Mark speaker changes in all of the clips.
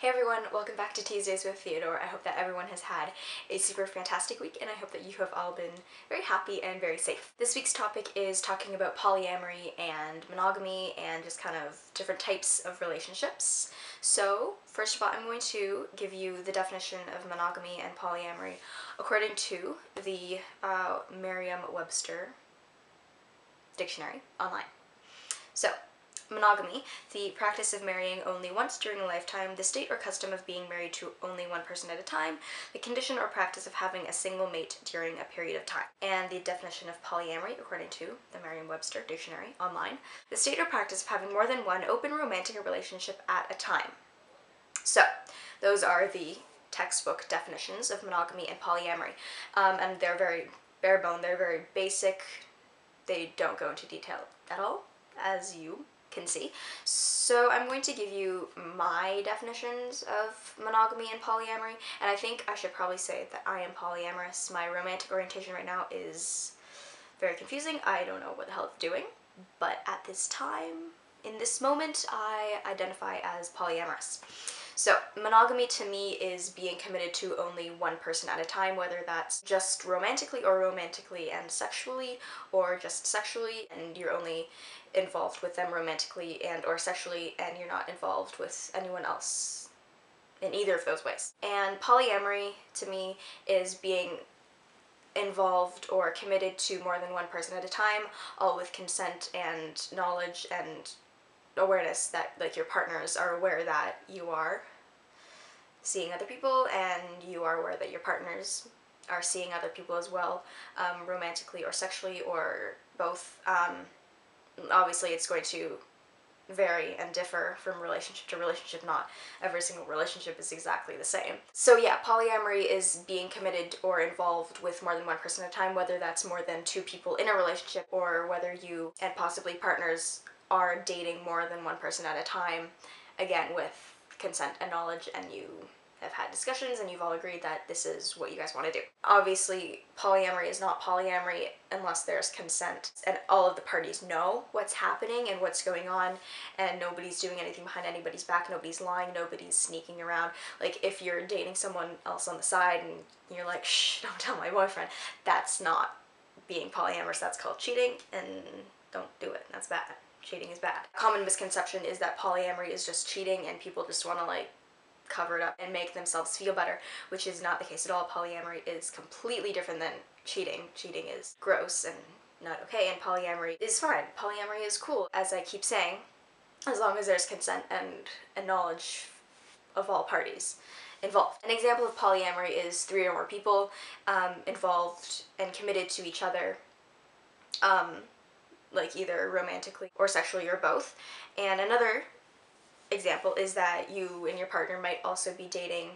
Speaker 1: Hey everyone, welcome back to Tuesdays with Theodore. I hope that everyone has had a super fantastic week and I hope that you have all been very happy and very safe. This week's topic is talking about polyamory and monogamy and just kind of different types of relationships. So, first of all, I'm going to give you the definition of monogamy and polyamory according to the Merriam-Webster dictionary online. So, monogamy, the practice of marrying only once during a lifetime, the state or custom of being married to only one person at a time, the condition or practice of having a single mate during a period of time. And the definition of polyamory, according to the Merriam-Webster dictionary online, the state or practice of having more than one open romantic relationship at a time. So, those are the textbook definitions of monogamy and polyamory. And they're very bare bone, they're very basic, they don't go into detail at all, as you can see. So I'm going to give you my definitions of monogamy and polyamory, and I think I should probably say that I am polyamorous. My romantic orientation right now is very confusing. I don't know what the hell it's doing, but at this time, in this moment, I identify as polyamorous. So, monogamy to me is being committed to only one person at a time, whether that's just romantically or romantically and sexually, or just sexually and you're only involved with them romantically and or sexually and you're not involved with anyone else in either of those ways. And polyamory to me is being involved or committed to more than one person at a time, all with consent and knowledge and awareness that like your partners are aware that you are seeing other people and you are aware that your partners are seeing other people as well, romantically or sexually or both. Obviously it's going to vary and differ from relationship to relationship. Not every single relationship is exactly the same. So yeah, polyamory is being committed or involved with more than one person at a time, whether that's more than two people in a relationship or whether you and possibly partners are dating more than one person at a time, again with consent and knowledge, and you have had discussions and you've all agreed that this is what you guys want to do. Obviously, polyamory is not polyamory unless there's consent and all of the parties know what's happening and what's going on and nobody's doing anything behind anybody's back, nobody's lying, nobody's sneaking around. Like if you're dating someone else on the side and you're like, shh, don't tell my boyfriend, that's not being polyamorous, that's called cheating, and don't do it, that's bad. Cheating is bad. A common misconception is that polyamory is just cheating and people just want to like cover it up and make themselves feel better, which is not the case at all. Polyamory is completely different than cheating. Cheating is gross and not okay, and polyamory is fine. Polyamory is cool, as I keep saying, as long as there's consent and knowledge of all parties involved. An example of polyamory is 3 or more people involved and committed to each other, like either romantically or sexually or both. And another example is that you and your partner might also be dating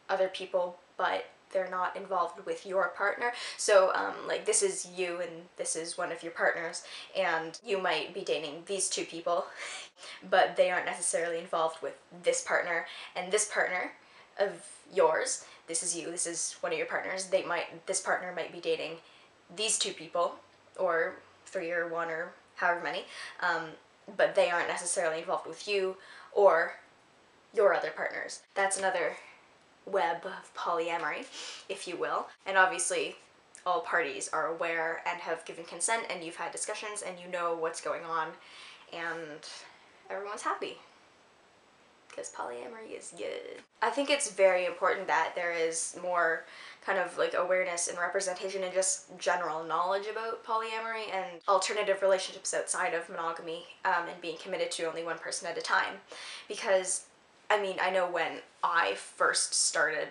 Speaker 1: other people, but they're not involved with your partner. So like this is you and this is one of your partners, and you might be dating these 2 people, but they aren't necessarily involved with this partner, and this partner of yours, this is you, this is one of your partners, this partner might be dating these 2 people, or 3 or 1 or however many, but they aren't necessarily involved with you or your other partners. That's another web of polyamory, if you will. And obviously all parties are aware and have given consent and you've had discussions and you know what's going on and everyone's happy. Because polyamory is good. I think it's very important that there is more kind of like awareness and representation and just general knowledge about polyamory and alternative relationships outside of monogamy, and being committed to only one person at a time. Because, I mean, I know when I first started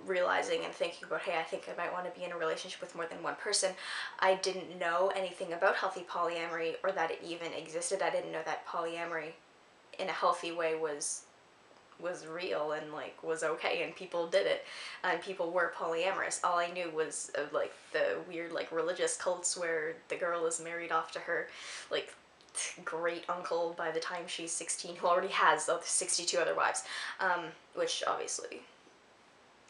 Speaker 1: realizing and thinking about, hey, I think I might want to be in a relationship with more than one person, I didn't know anything about healthy polyamory or that it even existed. I didn't know that polyamory in a healthy way was real and like was okay and people did it and people were polyamorous. All I knew was of like the weird like religious cults where the girl is married off to her like great uncle by the time she's 16, who already has 62 other wives, which obviously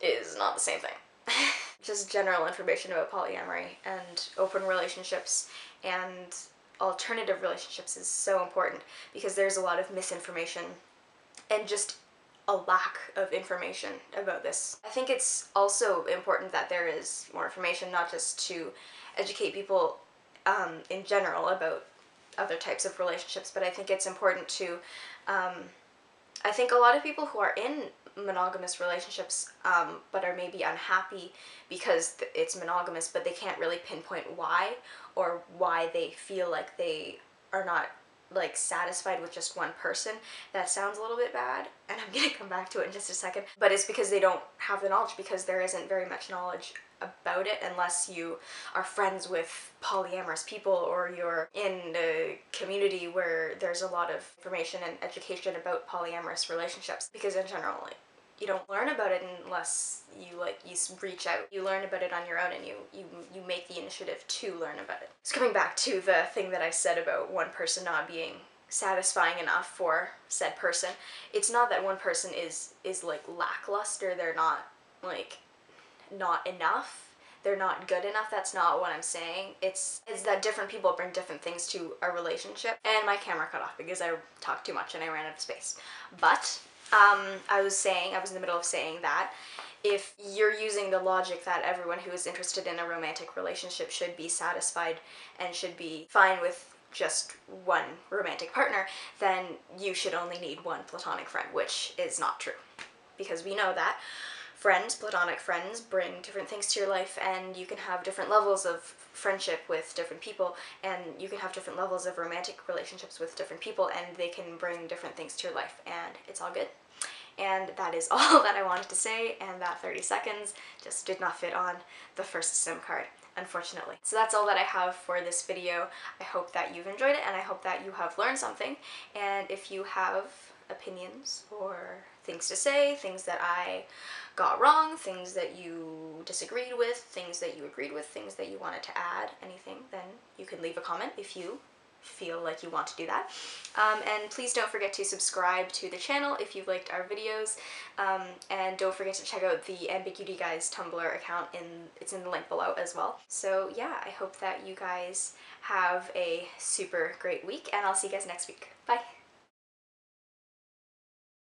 Speaker 1: is not the same thing. Just general information about polyamory and open relationships and alternative relationships is so important because there's a lot of misinformation and just a lack of information about this. I think it's also important that there is more information, not just to educate people in general about other types of relationships, but I think it's important to, I think a lot of people who are in monogamous relationships but are maybe unhappy because it's monogamous, but they can't really pinpoint why, or why they feel like they are not like satisfied with just one person. That sounds a little bit bad, and I'm gonna come back to it in just a second, but it's because they don't have the knowledge, because there isn't very much knowledge about it unless you are friends with polyamorous people, or you're in a community where there's a lot of information and education about polyamorous relationships. Because in general, like, you don't learn about it unless you reach out. You learn about it on your own, and you make the initiative to learn about it. So coming back to the thing that I said about one person not being satisfying enough for said person, it's not that one person is like lackluster. They're not like not enough. They're not good enough. That's not what I'm saying. It's that different people bring different things to a relationship. And my camera cut off because I talked too much and I ran out of space. But I was in the middle of saying that if you're using the logic that everyone who is interested in a romantic relationship should be satisfied and should be fine with just one romantic partner, then you should only need one platonic friend, which is not true. Because we know that friends, platonic friends, bring different things to your life, and you can have different levels of friendship with different people, and you can have different levels of romantic relationships with different people, and they can bring different things to your life, and it's all good. And that is all that I wanted to say, and that 30 seconds just did not fit on the first SIM card, unfortunately. So that's all that I have for this video. I hope that you've enjoyed it, and I hope that you have learned something, and if you have opinions or things to say, things that I got wrong, things that you disagreed with, things that you agreed with, things that you wanted to add, anything, then you can leave a comment if you feel like you want to do that. And please don't forget to subscribe to the channel if you've liked our videos, and don't forget to check out the Ambiguity Guys Tumblr account, it's in the link below as well. So yeah, I hope that you guys have a super great week, and I'll see you guys next week. Bye!